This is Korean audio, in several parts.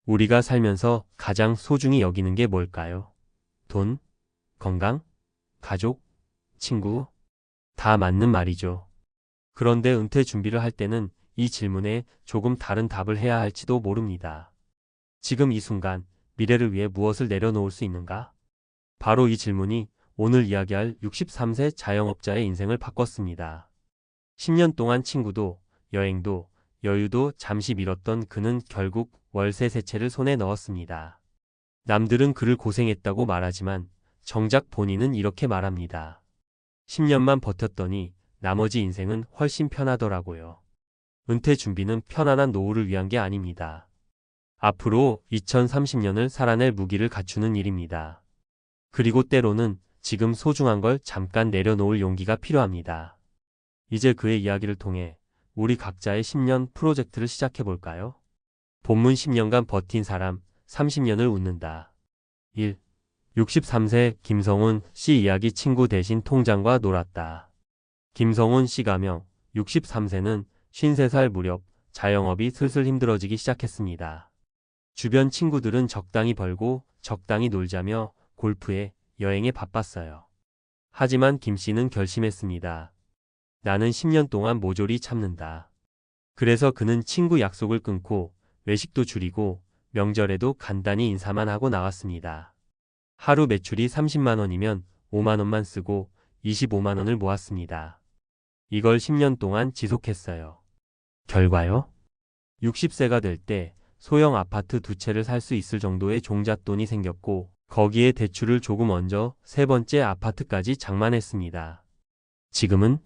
우리가 살면서 가장 소중히 여기는 게 뭘까요? 돈, 건강, 가족, 친구? 다 맞는 말이죠. 그런데 은퇴 준비를 할 때는 이 질문에 조금 다른 답을 해야 할지도 모릅니다. 지금 이 순간, 미래를 위해 무엇을 내려놓을 수 있는가? 바로 이 질문이 오늘 이야기할 63세 자영업자의 인생을 바꿨습니다. 10년 동안 친구도, 여행도, 여유도 잠시 미뤘던 그는 결국 월세 세 채를 손에 넣었습니다. 남들은 그를 고생했다고 말하지만 정작 본인은 이렇게 말합니다. 10년만 버텼더니 나머지 인생은 훨씬 편하더라고요. 은퇴 준비는 편안한 노후를 위한 게 아닙니다. 앞으로 2030년을 살아낼 무기를 갖추는 일입니다. 그리고 때로는 지금 소중한 걸 잠깐 내려놓을 용기가 필요합니다. 이제 그의 이야기를 통해 우리 각자의 10년 프로젝트를 시작해 볼까요? 본문 10년간 버틴 사람, 30년을 웃는다. 1. 63세 김성훈 씨 이야기 친구 대신 통장과 놀았다. 김성훈 씨 가명 63세는 53살 무렵 자영업이 슬슬 힘들어지기 시작했습니다. 주변 친구들은 적당히 벌고 적당히 놀자며 골프에 여행에 바빴어요. 하지만 김 씨는 결심했습니다. 나는 10년 동안 모조리 참는다. 그래서 그는 친구 약속을 끊고 외식도 줄이고 명절에도 간단히 인사만 하고 나왔습니다. 하루 매출이 30만 원이면 5만 원만 쓰고 25만 원을 모았습니다. 이걸 10년 동안 지속했어요. 결과요? 60세가 될 때 소형 아파트 2채를 살 수 있을 정도의 종잣돈이 생겼고 거기에 대출을 조금 얹어 세 번째 아파트까지 장만했습니다. 지금은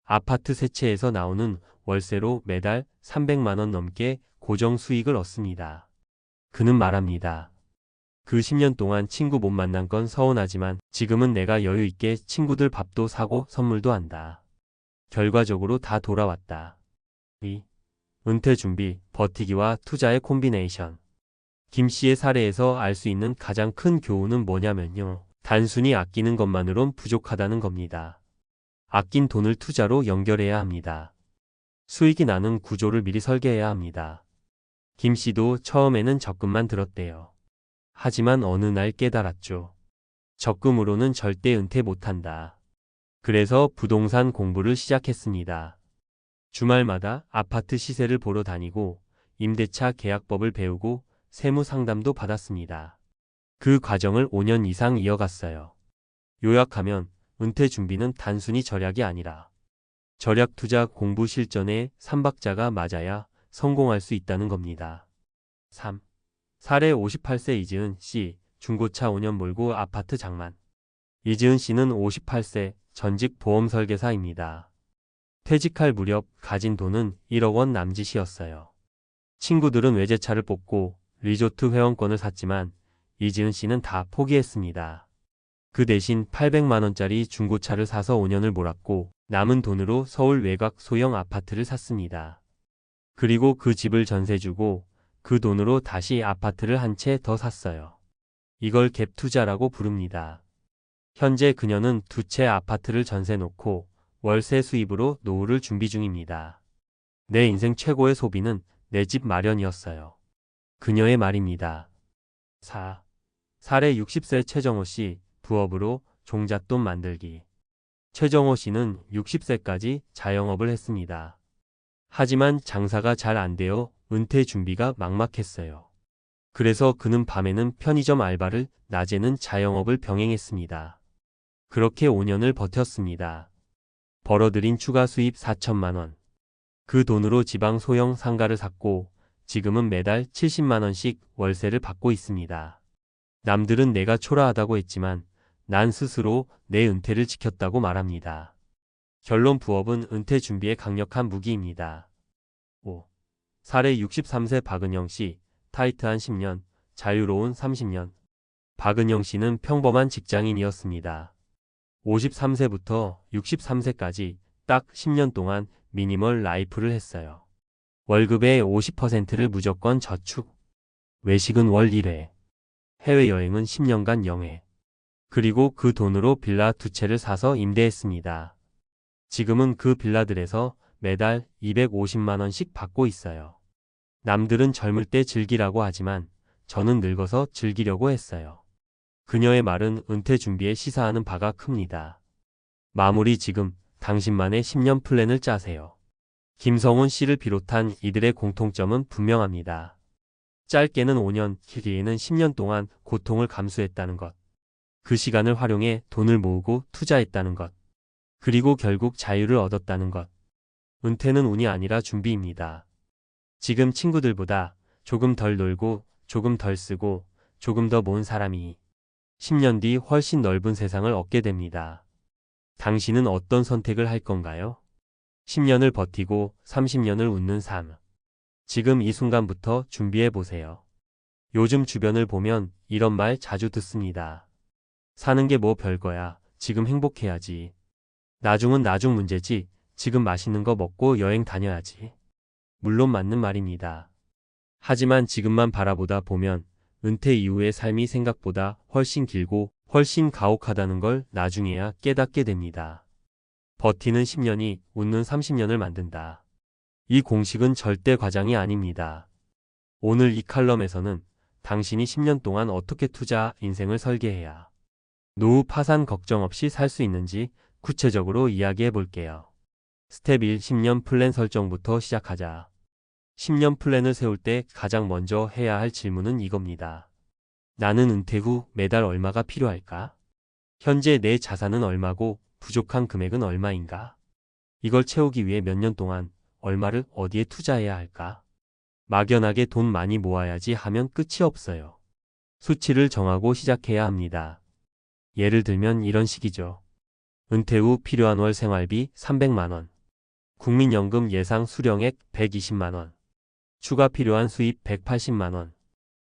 아파트 3채에서 나오는 월세로 매달 300만 원 넘게 고정 수익을 얻습니다. 그는 말합니다. 그 10년 동안 친구 못 만난 건 서운하지만 지금은 내가 여유 있게 친구들 밥도 사고 선물도 한다. 결과적으로 다 돌아왔다. 2. 은퇴 준비, 버티기와 투자의 콤비네이션. 김 씨의 사례에서 알 수 있는 가장 큰 교훈은 뭐냐면요. 단순히 아끼는 것만으론 부족하다는 겁니다. 아낀 돈을 투자로 연결해야 합니다. 수익이 나는 구조를 미리 설계해야 합니다. 김 씨도 처음에는 적금만 들었대요. 하지만 어느 날 깨달았죠. 적금으로는 절대 은퇴 못한다. 그래서 부동산 공부를 시작했습니다. 주말마다 아파트 시세를 보러 다니고 임대차 계약법을 배우고 세무 상담도 받았습니다. 그 과정을 5년 이상 이어갔어요. 요약하면 은퇴 준비는 단순히 절약이 아니라 절약 투자 공부 실전의 3박자가 맞아야 성공할 수 있다는 겁니다. 3. 사례 58세 이지은 씨, 중고차 5년 몰고 아파트 장만. 이지은 씨는 58세 전직 보험 설계사입니다. 퇴직할 무렵 가진 돈은 1억 원 남짓이었어요. 친구들은 외제차를 뽑고 리조트 회원권을 샀지만 이지은 씨는 다 포기했습니다. 그 대신 800만 원짜리 중고차를 사서 5년을 몰았고 남은 돈으로 서울 외곽 소형 아파트를 샀습니다. 그리고 그 집을 전세 주고 그 돈으로 다시 아파트를 한 채 더 샀어요. 이걸 갭 투자라고 부릅니다. 현재 그녀는 2채 아파트를 전세 놓고 월세 수입으로 노후를 준비 중입니다. 내 인생 최고의 소비는 내 집 마련이었어요. 그녀의 말입니다. 4. 사례 60세 최정호 씨, 부업으로 종잣돈 만들기. 최정호 씨는 60세까지 자영업을 했습니다. 하지만 장사가 잘 안 되어 은퇴 준비가 막막했어요. 그래서 그는 밤에는 편의점 알바를, 낮에는 자영업을 병행했습니다. 그렇게 5년을 버텼습니다. 벌어들인 추가 수입 4천만 원. 그 돈으로 지방 소형 상가를 샀고 지금은 매달 70만 원씩 월세를 받고 있습니다. 남들은 내가 초라하다고 했지만 난 스스로 내 은퇴를 지켰다고 말합니다. 결론 부업은 은퇴 준비의 강력한 무기입니다. 5. 사례 63세 박은영 씨, 타이트한 10년, 자유로운 30년. 박은영 씨는 평범한 직장인이었습니다. 53세부터 63세까지 딱 10년 동안 미니멀 라이프를 했어요. 월급의 50%를 무조건 저축. 외식은 월 1회. 해외여행은 10년간 0회. 그리고 그 돈으로 빌라 2채를 사서 임대했습니다. 지금은 그 빌라들에서 매달 250만 원씩 받고 있어요. 남들은 젊을 때 즐기라고 하지만 저는 늙어서 즐기려고 했어요. 그녀의 말은 은퇴 준비에 시사하는 바가 큽니다. 마무리 지금 당신만의 10년 플랜을 짜세요. 김성훈 씨를 비롯한 이들의 공통점은 분명합니다. 짧게는 5년, 길게는 10년 동안 고통을 감수했다는 것. 그 시간을 활용해 돈을 모으고 투자했다는 것. 그리고 결국 자유를 얻었다는 것. 은퇴는 운이 아니라 준비입니다. 지금 친구들보다 조금 덜 놀고, 조금 덜 쓰고, 조금 더 모은 사람이 10년 뒤 훨씬 넓은 세상을 얻게 됩니다. 당신은 어떤 선택을 할 건가요? 10년을 버티고 30년을 웃는 삶. 지금 이 순간부터 준비해 보세요. 요즘 주변을 보면 이런 말 자주 듣습니다. 사는 게 뭐 별거야. 지금 행복해야지. 나중은 나중 문제지. 지금 맛있는 거 먹고 여행 다녀야지. 물론 맞는 말입니다. 하지만 지금만 바라보다 보면 은퇴 이후의 삶이 생각보다 훨씬 길고 훨씬 가혹하다는 걸 나중에야 깨닫게 됩니다. 버티는 10년이 웃는 30년을 만든다. 이 공식은 절대 과장이 아닙니다. 오늘 이 칼럼에서는 당신이 10년 동안 어떻게 투자 인생을 설계해야 노후 파산 걱정 없이 살 수 있는지 구체적으로 이야기해 볼게요. 스텝 1. 10년 플랜 설정부터 시작하자. 10년 플랜을 세울 때 가장 먼저 해야 할 질문은 이겁니다. 나는 은퇴 후 매달 얼마가 필요할까? 현재 내 자산은 얼마고 부족한 금액은 얼마인가? 이걸 채우기 위해 몇 년 동안 얼마를 어디에 투자해야 할까? 막연하게 돈 많이 모아야지 하면 끝이 없어요. 수치를 정하고 시작해야 합니다. 예를 들면 이런 식이죠. 은퇴 후 필요한 월 생활비 300만 원. 국민연금 예상 수령액 120만 원. 추가 필요한 수입 180만 원.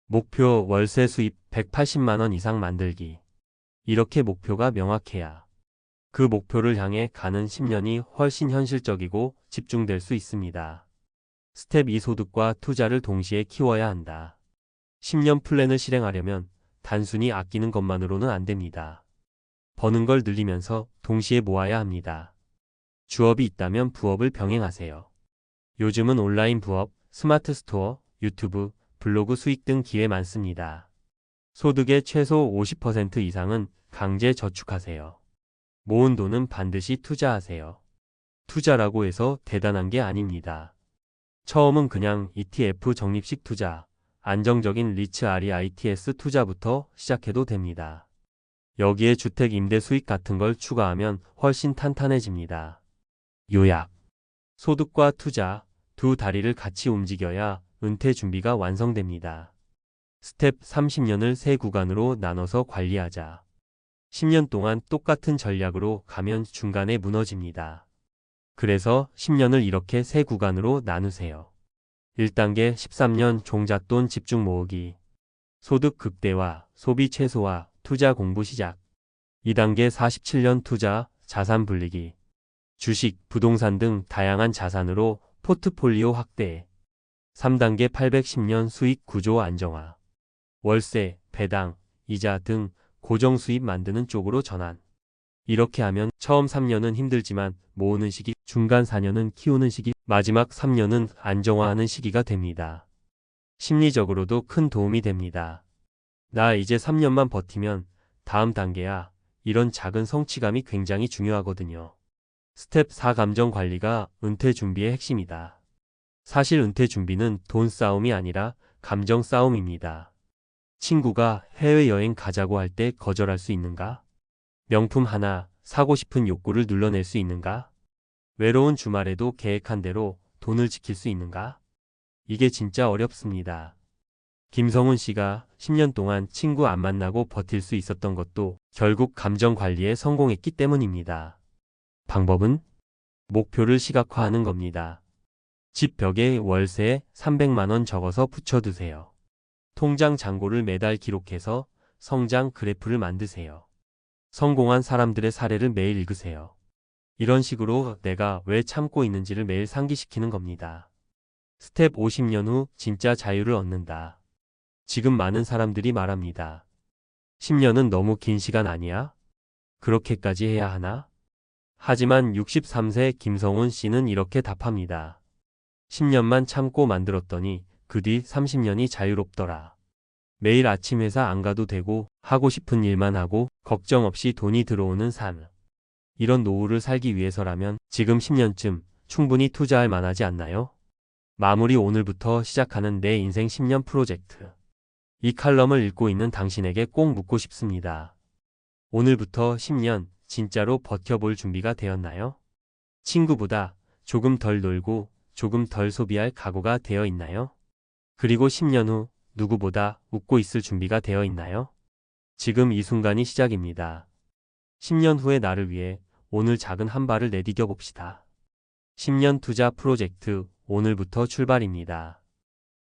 목표 월세 수입 180만 원 이상 만들기. 이렇게 목표가 명확해야 그 목표를 향해 가는 10년이 훨씬 현실적이고 집중될 수 있습니다. 스텝 2. 소득과 투자를 동시에 키워야 한다. 10년 플랜을 실행하려면 단순히 아끼는 것만으로는 안 됩니다. 버는 걸 늘리면서 동시에 모아야 합니다. 주업이 있다면 부업을 병행하세요. 요즘은 온라인 부업, 스마트 스토어, 유튜브, 블로그 수익 등 기회 많습니다. 소득의 최소 50% 이상은 강제 저축하세요. 모은 돈은 반드시 투자하세요. 투자라고 해서 대단한 게 아닙니다. 처음은 그냥 ETF 적립식 투자, 안정적인 리츠 REITs 투자부터 시작해도 됩니다. 여기에 주택 임대 수익 같은 걸 추가하면 훨씬 탄탄해집니다. 요약. 소득과 투자, 두 다리를 같이 움직여야 은퇴 준비가 완성됩니다. 스텝 30년을 세 구간으로 나눠서 관리하자. 10년 동안 똑같은 전략으로 가면 중간에 무너집니다. 그래서 10년을 이렇게 세 구간으로 나누세요. 1단계 13년 종잣돈 집중 모으기. 소득 극대화, 소비 최소화, 투자 공부 시작. 2단계 47년 투자, 자산 불리기. 주식, 부동산 등 다양한 자산으로 포트폴리오 확대. 3단계 810년 수익 구조 안정화. 월세, 배당, 이자 등 고정 수입 만드는 쪽으로 전환. 이렇게 하면 처음 3년은 힘들지만 모으는 시기, 중간 4년은 키우는 시기, 마지막 3년은 안정화하는 시기가 됩니다. 심리적으로도 큰 도움이 됩니다. 나 이제 3년만 버티면 다음 단계야. 이런 작은 성취감이 굉장히 중요하거든요. 스텝 4. 감정 관리가 은퇴 준비의 핵심이다. 사실 은퇴 준비는 돈 싸움이 아니라 감정 싸움입니다. 친구가 해외여행 가자고 할 때 거절할 수 있는가? 명품 하나 사고 싶은 욕구를 눌러낼 수 있는가? 외로운 주말에도 계획한 대로 돈을 지킬 수 있는가? 이게 진짜 어렵습니다. 김성훈 씨가 10년 동안 친구 안 만나고 버틸 수 있었던 것도 결국 감정 관리에 성공했기 때문입니다. 방법은? 목표를 시각화하는 겁니다. 집 벽에 월세 300만 원 적어서 붙여두세요. 통장 잔고를 매달 기록해서 성장 그래프를 만드세요. 성공한 사람들의 사례를 매일 읽으세요. 이런 식으로 내가 왜 참고 있는지를 매일 상기시키는 겁니다. 스텝 50년 후 진짜 자유를 얻는다. 지금 많은 사람들이 말합니다. 10년은 너무 긴 시간 아니야? 그렇게까지 해야 하나? 하지만 63세 김성훈 씨는 이렇게 답합니다. 10년만 참고 만들었더니 그 뒤 30년이 자유롭더라. 매일 아침 회사 안 가도 되고 하고 싶은 일만 하고 걱정 없이 돈이 들어오는 삶. 이런 노후를 살기 위해서라면 지금 10년쯤 충분히 투자할 만하지 않나요? 마무리 오늘부터 시작하는 내 인생 10년 프로젝트. 이 칼럼을 읽고 있는 당신에게 꼭 묻고 싶습니다. 오늘부터 10년 진짜로 버텨볼 준비가 되었나요? 친구보다 조금 덜 놀고 조금 덜 소비할 각오가 되어 있나요? 그리고 10년 후 누구보다 웃고 있을 준비가 되어 있나요? 지금 이 순간이 시작입니다. 10년 후의 나를 위해 오늘 작은 한 발을 내디뎌 봅시다. 10년 투자 프로젝트 오늘부터 출발입니다.